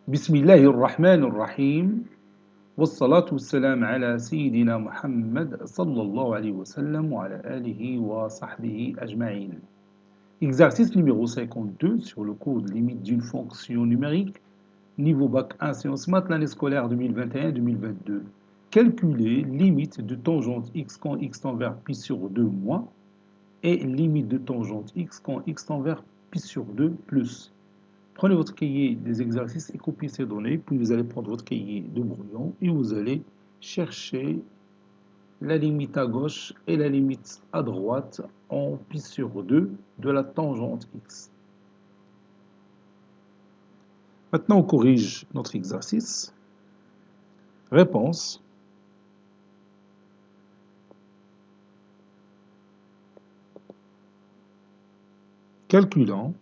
بسم الله الرحمن الرحيم والصلاة والسلام على سيدنا محمد صلى الله عليه وسلم وعلى آله وصحبه أجمعين. Exercice numéro 52 sur le cours de limite d'une fonction numérique, niveau bac 1 sciences maths, l'année scolaire 2021-2022. Calculer limite de tangente x quand x tend vers pi sur 2 moins et limite de tangente x quand x tend vers pi sur 2 plus. Prenez votre cahier des exercices et copiez ces données, puis vous allez prendre votre cahier de brouillon et vous allez chercher la limite à gauche et la limite à droite en pi sur 2 de la tangente x. Maintenant, on corrige notre exercice. Réponse. Calculant.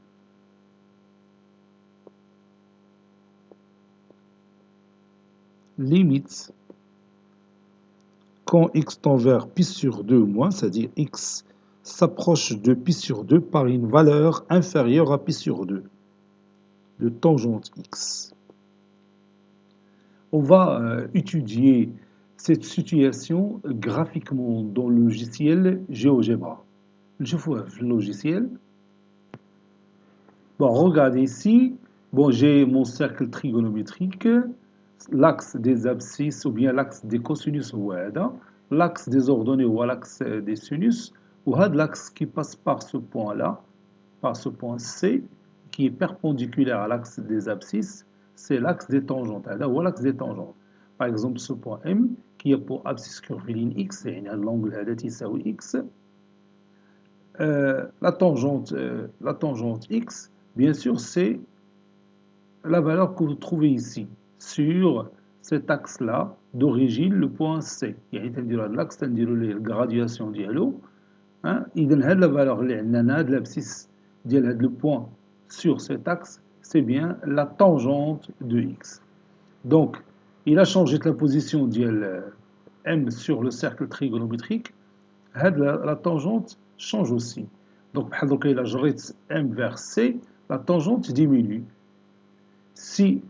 Limite quand x tend vers pi sur 2 moins, c'est-à-dire x s'approche de pi sur 2 par une valeur inférieure à pi sur 2 de tangente x. On va étudier cette situation graphiquement dans le logiciel GeoGebra. نشوفوها في logiciel. Bon, regardez ici. Bon, j'ai mon cercle trigonométrique, l'axe des abscisses ou bien l'axe des cosinus ou l'axe des ordonnées ou l'axe des sinus, ou l'axe qui passe par ce point-là, par ce point C, qui est perpendiculaire à l'axe des abscisses, c'est l'axe des tangentes. Ou l'axe des tangentes. Par exemple, ce point M, qui est pour abscisse curviligne X, et l'angle هذا X. La tangente X, bien sûr, c'est la valeur que vous trouvez ici, sur cet axe-là, d'origine, le point C. يعني تنديروا l'axe, تنديروا la graduation ديالو. إذن هاد la valeur اللي عندنا de l'abscisse ديال هاد le point sur cet axe, c'est bien la tangente de X. Donc, il a changé la position de M sur le cercle trigonométrique. La tangente change aussi. Donc, il a جريت M vers C, la tangente diminue. Si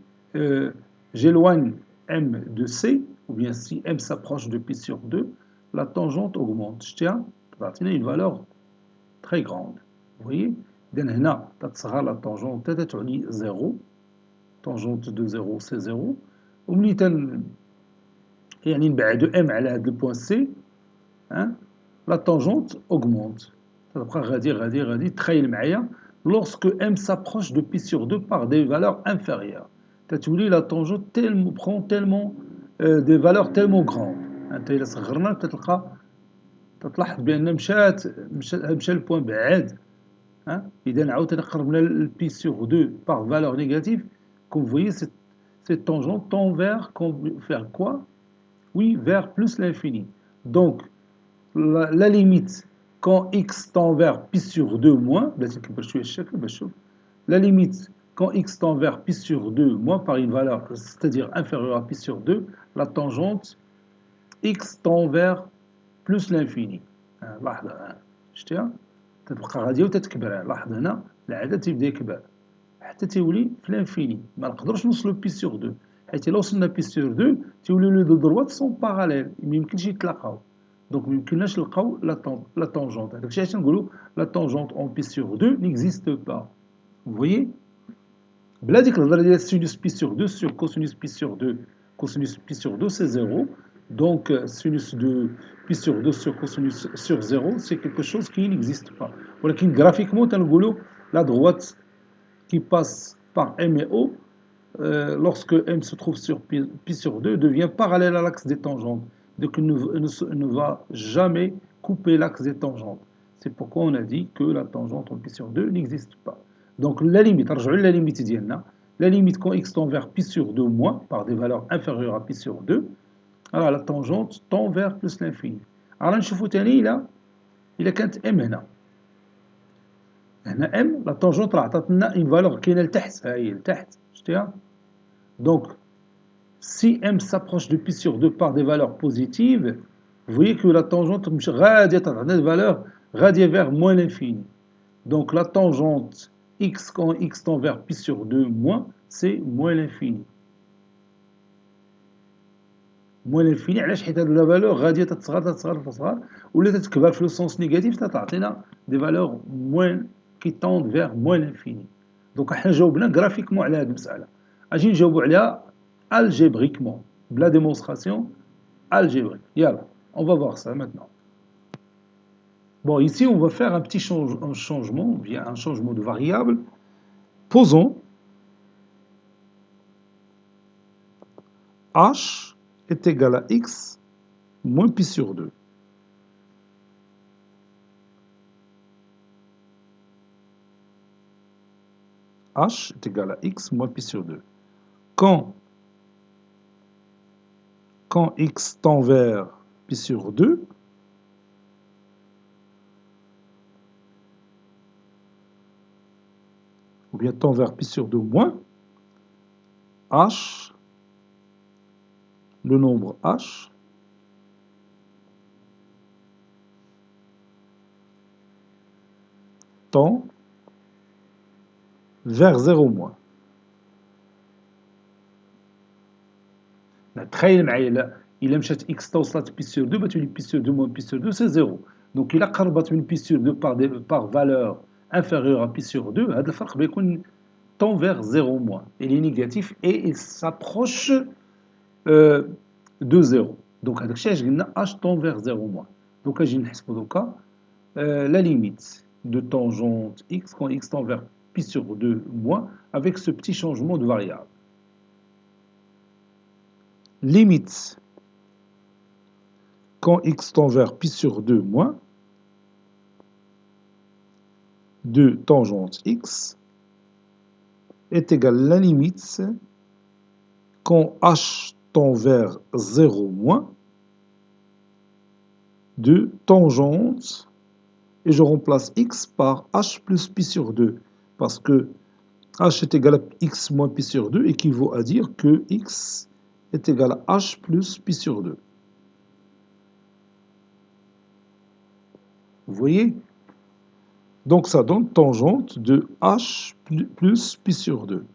j'éloigne M de C, ou bien si M s'approche de pi sur 2, la tangente augmente. Je tiens à une valeur très grande. Vous voyez? Donc, هنا تتصغر la tangente تعني 0. Tangente de 0, c'est 0. وملي يعني نبعدو M على هذا le point C, la tangente augmente. تبقى غادي تخيل معايا lorsque M s'approche de pi sur 2 par des valeurs inférieures. La tangente prend tellement des valeurs tellement grandes. انت الا صغرنا تلاحظ بان مشى البوان بعاد. اذا عاوتاني قربنا البي sur 2 par valeur négative. Comme vous voyez, cette tangente tend vers quoi? Oui, vers plus l'infini. Donc la limite quand x tend vers pi sur 2 moins, la limite quand x tend vers pi sur 2 moins par une valeur, c'est-à-dire inférieure à pi sur 2, la tangente x tend vers plus l'infini. لاحظ شتيها تتبقى غاديه وتتكبر. لاحظ هنا العدد تيبدا يكبر حتى تيولي في الانفيني. ما نقدروش نوصلوا بي سور 2 حيت الا وصلنا بي سور 2 تيوليو لي دو دروات سون باراليل، ما يمكنش يتلاقاو. Donc, nous avons la tangente. La tangente en pi sur 2 n'existe pas. Vous voyez? La sinus pi sur 2 sur cosinus pi sur 2. Cosinus pi sur 2, c'est 0. Donc, sinus de pi sur 2 sur cosinus sur 0, c'est quelque chose qui n'existe pas. Voilà, graphiquement, la droite qui passe par M et O, lorsque M se trouve sur pi sur 2, devient parallèle à l'axe des tangentes. Donc, il ne va jamais couper l'axe des tangentes. C'est pourquoi on a dit que la tangente en pi sur 2 n'existe pas. Donc, la limite quand x tend vers pi sur 2 moins, par des valeurs inférieures à pi sur 2, alors la tangente tend vers plus l'infini. Alors, نشوفوا تاني إلا كانت M هنا. هنا M, la tangente راه عطاتنا une valeur كاينة لتحت. هاهي لتحت. شتيها؟ Donc, si M s'approche de pi sur 2 par des valeurs positives, vous voyez que la tangente des valeurs vers moins l'infini. Donc la tangente x quand x tend vers pi sur 2 moins c'est moins l'infini. Moins l'infini, علاش حيت هاد لا فالور غاديه تتصغر ولا تتكبر في لو سونس نيجاتيف تعطينا دي فالور موان كي طوند فيغ موان l'infini. دونك حنا جاوبنا غرافيكمون على هاد المسألة. اجي نجاوبو عليها algébriquement, بلا démonstration algébrique. Yalla, on va voir ça maintenant. Bon, ici, on va faire un petit changement, via un changement de variable. Posons h est égal à x moins pi sur 2. H est égal à x moins pi sur 2. Quand x tend vers pi sur 2, ou bien tend vers pi sur 2 moins, h, le nombre h, tend vers 0 moins. تخيل معايا الا مشات اكس توصلت بي سور 2 بتولي بي سور 2 موان بي سور 2 سي 0. دونك الا قربت من بي سور 2 par valeur inférieure à pi sur 2, هذا الفرق بيكون tend vers 0 moins. Il est négatif et il s'approche de 0. Donc هذاك الشيء اش قلنا h tend vers 0 moins. Donc اجي نحسبوا دوكا la limite de tangente x quand x tend vers pi sur 2 moins avec ce petit changement de variable. Limite quand x tend vers pi sur 2 moins de tangente x est égal à la limite quand h tend vers 0 moins de tangente, et je remplace x par h plus pi sur 2, parce que h est égal à x moins pi sur 2 équivaut à dire que x est égal à h plus pi sur 2. Vous voyez? Donc ça donne tangente de h plus pi sur 2.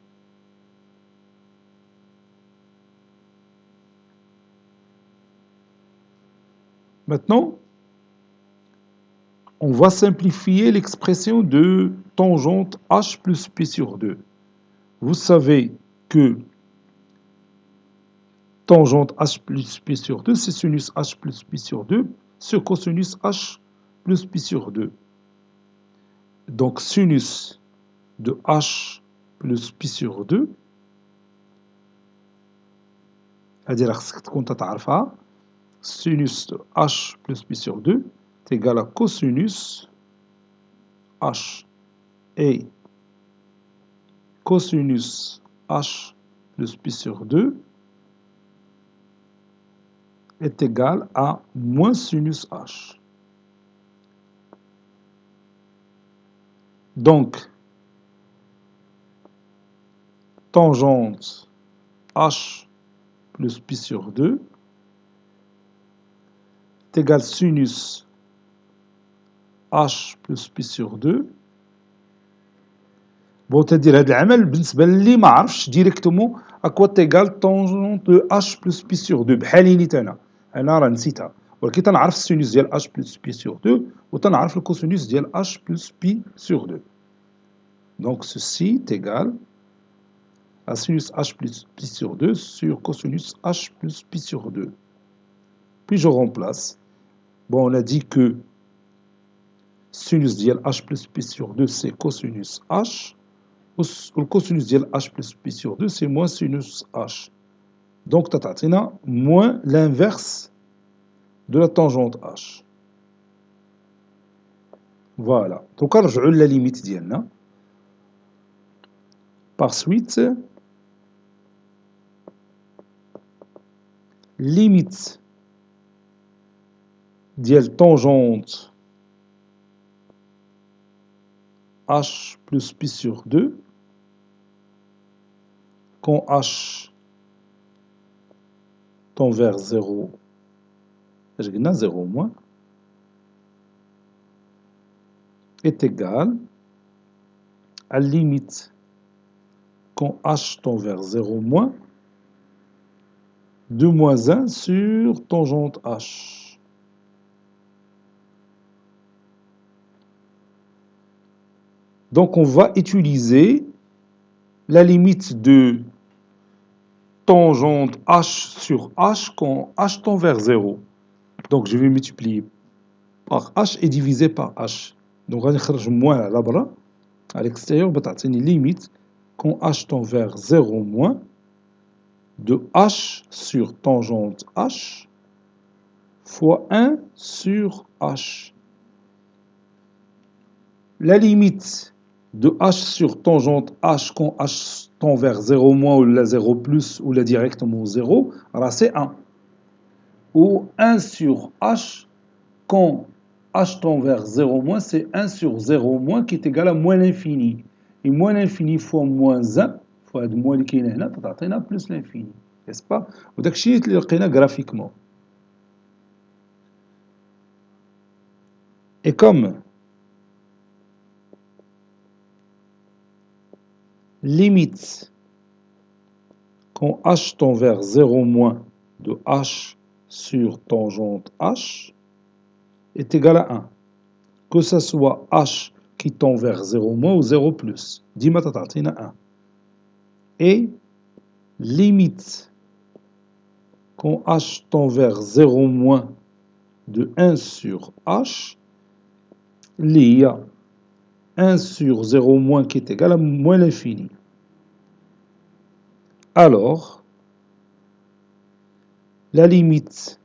Maintenant, on va simplifier l'expression de tangente h plus pi sur 2. Vous savez que tangente h plus pi sur 2, c'est sinus h plus pi sur 2 sur cosinus h plus pi sur 2. Donc sinus de h plus pi sur 2, هذه راه خصك تكون تعرفها. Sinus de h plus pi sur 2 est égal à cosinus h, et cosinus h plus pi sur 2 est égal à moins sinus h. Donc, tangente h plus pi sur 2 est égal à sinus h plus pi sur 2. Bon, تدير هذا العمل بالنسبة للي ما عرفش ديريكتومون اكوا تيغال طونجونت دو h بلس بي سور 2 بحالي نيت انا راه نسيتها، ولكن تنعرف السينوس ديال h بلس بي سور 2 وتنعرف الكوسينوس ديال h بلس بي سور 2. Donc ceci est égal à sinus h plus pi sur 2 sur cosinus h plus pi sur 2. Puis je remplace. Bon, on a dit que sinus ديال h plus pi sur 2 c'est cosinus h. Le cosinus ديال h plus pi sur 2 c'est moins sinus h. Donc تعطينا moins l'inverse de la tangente h. Voilà. Donc نرجعوا la limite ديالنا. Par suite, limite ديال tangente h plus pi sur 2 quand h tend vers 0, je gagne 0 moins, est égal à limite quand h tend vers 0 moins 2 moins 1 sur tangente h. Donc on va utiliser la limite de tangente h sur h quand h tend vers 0. Donc je vais multiplier par h et diviser par h. Donc on va moins à la à l'extérieur, on va une limite quand h tend vers 0 moins de h sur tangente h fois 1 sur h. La limite de h sur tangente h quand h tend vers 0 moins ou la 0 plus ou la directement 0, c'est 1. Ou 1 sur h quand h tend vers 0 moins, c'est 1 sur 0 moins qui est égal à moins l'infini. Et moins l'infini fois moins 1, fois moins qui est là, t'as plus l'infini. N'est-ce pas? Ou d'akchi اللي لقينا graphiquement. Et comme limite quand h tend vers 0 moins de h sur tangente h est égal à 1. Que ce soit h qui tend vers 0 moins ou 0 plus. Dima t'atina 1. Et limite quand h tend vers 0 moins de 1 sur h, il y a 1 sur 0 moins qui est égal à moins l'infini. Alors, la limite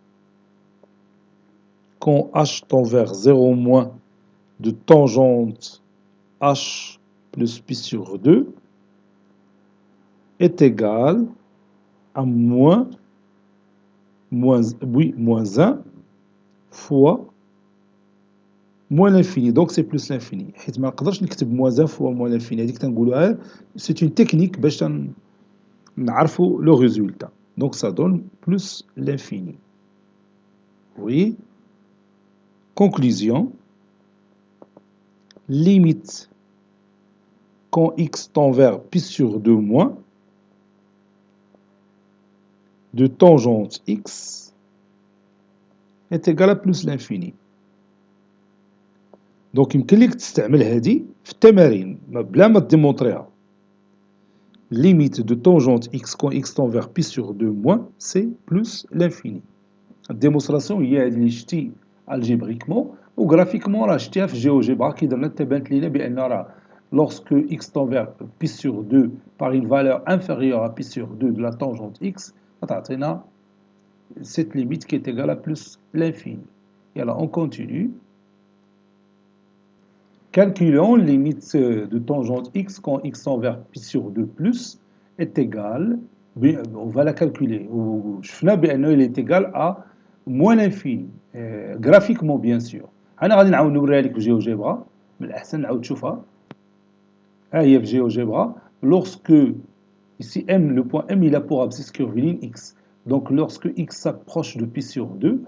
quand h tend vers 0 moins de tangente h plus pi sur 2 est égale à moins 1 fois moins l'infini. Donc c'est plus l'infini. حيت ما نقدرش نكتب moins 1 fois moins l'infini. هذيك تنقولوها c'est une technique باش نعرفوا le résultat. Donc ça donne plus l'infini. Oui. Conclusion. Limite quand x tend vers pi sur 2 moins de tangente x est égal à plus l'infini. Donc يمكن لك تستعمل هذه في التمارين بلا ما تديمونطريها. Limite de tangente x quand x tend vers pi sur 2 moins c'est plus l'infini. الديمونستراسيون هي هذه اللي شتي algébriquement و graphiquement راه شتيها في GeoGebra كي درنا تبانت لينا بان راه lorsque x tend vers pi sur 2 par une valeur inférieure à pi sur 2 de la tangente x تعطينا cette limite qui est égale à plus l'infini. Et alors on continue. Calculons limite de tangente x quand x tend vers pi sur 2 plus est égal, on va la calculer, il est égal à moins l'infini, graphiquement bien sûr. أنا غادي نعاود نوريها لك في GeoGebra, من الأحسن نعاود تشوفها. ها هي في GeoGebra, lorsque ici m, le point m il a pour abscisse curviligne x. Donc lorsque x s'approche de pi sur 2,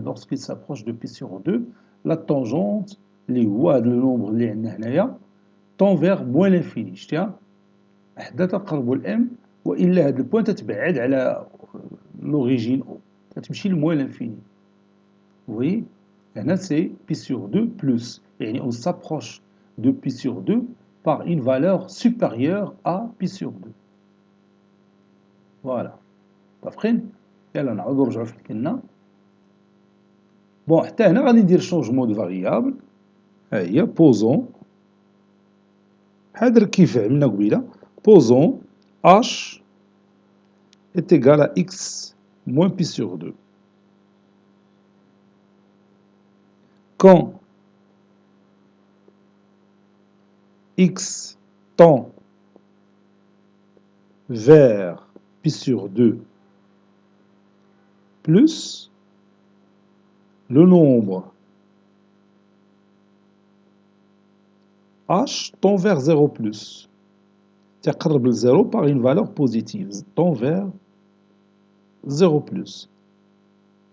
lorsqu'il s'approche de pi sur 2, la tangente اللي هو هذا النومبر اللي عندنا هنايا tend vers moins l'infini. شتيها حدا تقربوا الام والا هذا البوان تتبعد على l'origine او تتمشي لموان l'infini. Vous voyez, هنا c'est pi sur 2 plus, يعني on s'approche de pi sur 2 par une valeur supérieure à pi sur 2. Voilà. متفقين؟ يلا نعاودو نرجعو فين كنا. بون حتى هنا غادي ندير changement de variable. ها هي posons بحال كيف عملنا قبيله posons h est égal à x moins pi sur 2. Quand x tend vers pi sur 2 plus le nombre h tend vers 0 plus. تقرب ل 0 par une valeur positive. Tend vers 0 plus.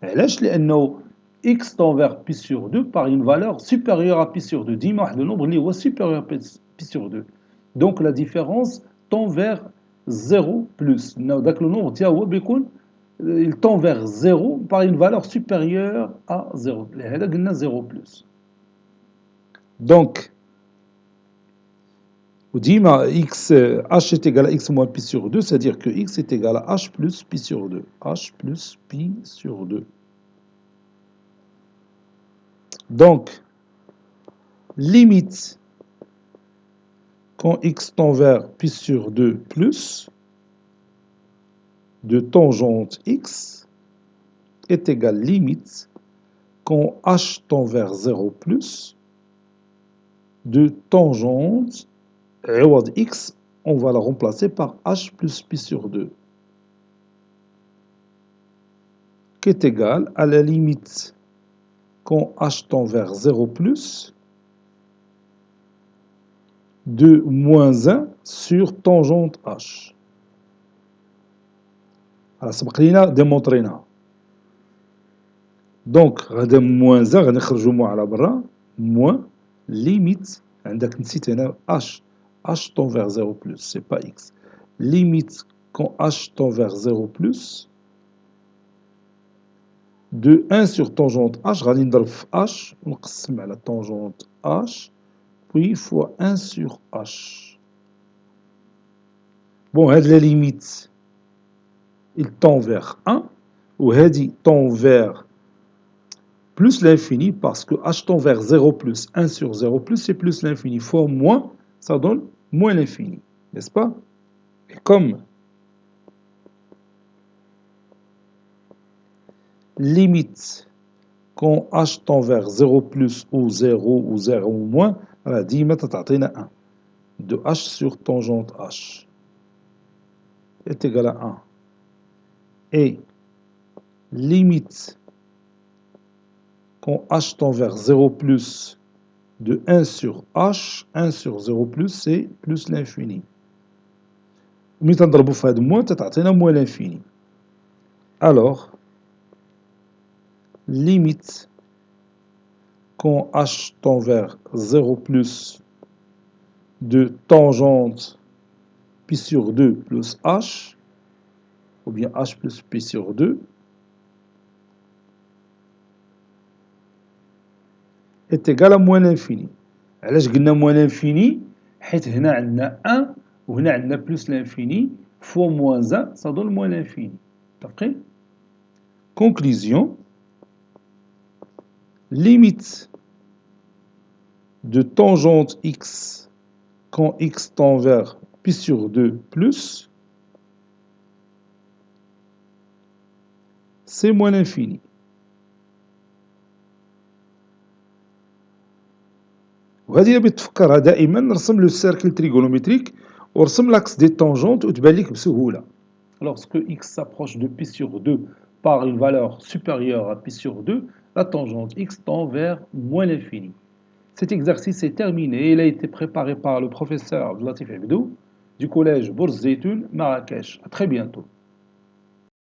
علاش؟ لأنه x tend vers pi sur 2 par une valeur supérieure à pi sur 2. ديما واحد le nombre اللي هو supérieur à pi sur 2. Donc la différence tend vers 0 plus. Donc le nombre ديالو بيكون il tend vers 0 par une valeur supérieure à 0. هذا قلنا 0 plus. Donc, وديما x h est égal à x moins pi sur 2, c'est-à-dire que x est égal à h plus pi sur 2. h plus pi sur 2. Donc, limite quand x tend vers pi sur 2 plus de tangente x est égal limite quand h tend vers 0 plus de tangente x, on va la remplacer par h plus pi sur 2 qui est égal à la limite quand h tend vers 0 plus de moins 1 sur tangente h. Alors, سبق لينا démontrينا. Donc, غادا moins 1 غنخرجوا moins على برا moins limite عندك نسيت هنا h tend vers 0 plus, c'est pas x. Limite quand h tend vers 0 plus de 1 sur tangente h, غادي نضرب في h ونقسم على tangente h puis fois 1 sur h. Bon, هاد la limite il tend vers 1 ou هادي tend vers plus l'infini parce que h tend vers 0 plus 1 sur 0 plus c'est plus l'infini fois moins, ça donne moins l'infini, n'est-ce pas? Et comme limite quand h tend vers 0 plus ou 0 ou 0 ou moins, راه ديما تعطينا 1 de h sur tangente h est égal à 1 et limite quand h tend vers 0 plus de 1 sur h, 1 sur 0 plus c'est plus l'infini. ملي تنضربو في هاد moins تعطينا moins l'infini. Alors limite quand h tend vers 0 plus de tangente pi sur 2 plus h, ou bien h plus pi sur 2, est égal à moins l'infini. علاش قلنا moins l'infini؟ حيت هنا عندنا 1 وهنا عندنا plus l'infini fois moins 1, ça donne moins l'infini. متفقين؟ Conclusion, limite de tangente x quand x tend vers pi sur 2 plus, c'est moins l'infini. وهذه اللي بتفكرها دائما نرسم لو سيركل تريغونومتريك ورسم l'axe des tangentes وتبان لك بسهولة. Lorsque x s'approche de pi sur 2 par une valeur supérieure à pi sur 2, la tangente x tend vers moins l'infini. Cet exercice est terminé. Il a été préparé par le professeur Abdelatif Abdou du collège Bourz Zeytoun, Marrakech. À très bientôt.